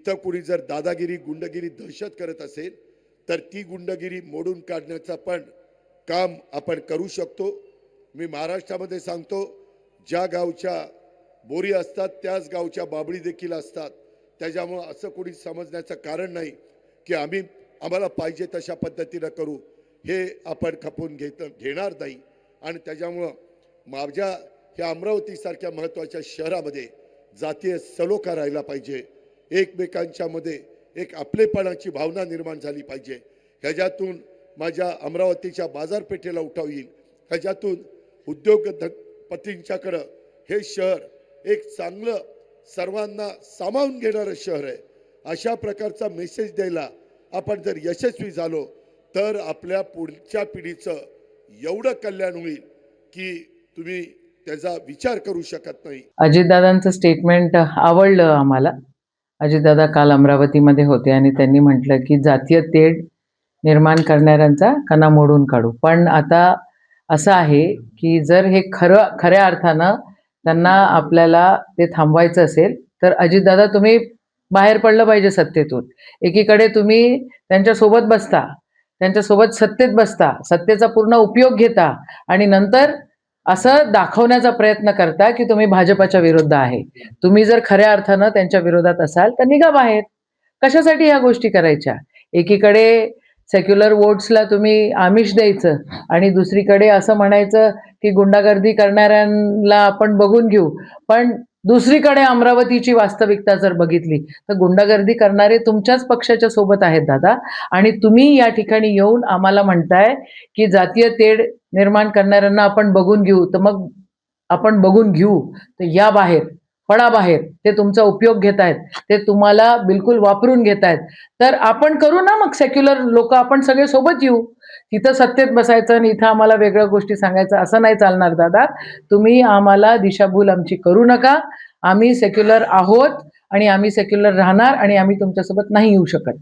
इथं कुणी जर दादागिरी गुंडगिरी दहशत करत असेल तर ती गुंडगिरी मोडून काढण्याचा पण काम आपण करू शकतो। मी महाराष्ट्रामध्ये सांगतो, ज्या गावच्या बोरी असतात त्याच गावच्या बाबळी देखील असतात। त्याच्यामुळे असं कोणी समजण्याचं कारण नाही की आम्हाला पाहिजे तशा पद्धतीने करू, हे आपण खपून घेणार नाही। आणि त्याच्यामुळे माझ्या ह्या अमरावतीसारख्या महत्त्वाच्या शहरामध्ये जातीय सलोखा राहिला पाहिजे, एकमेकांच्या मध्ये एक आपलेपणाची भावना निर्माण झाली पाहिजे। ह्याच्यातून माझ्या अमरावतीच्या बाजारपेठेला उठाव येईल, ह्याच्यातून उद्योगपतींच्याकडे हे शहर एक चांगलं सर्वांना सामावून घेणारं शहर आहे, अशा प्रकारचा मेसेज द्यायला आपण जर यशस्वी झालो तर आपल्या पुढच्या पिढीचं एवढं कल्याण होईल की तुम्ही त्याचा विचार करू शकत नाही। अजितदादांचं स्टेटमेंट आवडलं आम्हाला। अजितदादा काल अमरावतीमध्ये होते आणि त्यांनी म्हटलं की जातीय तेढ निर्माण करणाऱ्यांचा कणा मोडून काढू। पण आता असं आहे की जर हे खऱ्या अर्थानं त्यांना आपल्याला ते थांबवायचं असेल तर अजितदादा तुम्ही बाहेर पडलं पाहिजे सत्तेतून। एकीकडे तुम्ही त्यांच्यासोबत बसता, त्यांच्यासोबत सत्तेत बसता, सत्तेचा पूर्ण उपयोग घेता आणि नंतर असं दाखवण्याचा प्रयत्न करता की तुम्ही भाजपच्या विरुद्ध आहे। तुम्ही जर खऱ्या अर्थानं त्यांच्या विरोधात असाल तर निघा बाहेर। कशासाठी ह्या गोष्टी करायच्या? एकीकडे सेक्युलर वोट्सला तुम्ही आमिष द्यायचं आणि दुसरीकडे असं म्हणायचं की गुंडागर्दी करणाऱ्यांना आपण बघून घेऊ। पण दुसरीकडे अमरावतीची वास्तविकता जर बघितली तर गुंडागर्दी करणारे तुमच्याच पक्षाच्या सोबत आहेत दादा, आणि तुम्ही या ठिकाणी येऊन आम्हाला म्हणताय की जातीय तेढ निर्माण करणाऱ्यांना आपण बघून घेऊ। तर मग आपण बघून घेऊ तर या बाहेर, पडा बाहेर। ते तुमचा उपयोग घेत आहेत, ते तुम्हाला बिलकुल वापरून घेत आहेत। तर आपण करू ना मग, सेक्युलर लोक आपण सगळे सोबत येऊ। तिथं सत्तेत बसायचं आणि इथं आम्हाला वेगळ्या गोष्टी सांगायचं असं नाही चालणार दादा। तुम्ही आम्हाला दिशाभूल आमची करू नका। आम्ही सेक्युलर आहोत आणि आम्ही सेक्युलर राहणार आणि आम्ही तुमच्यासोबत नाही येऊ शकत।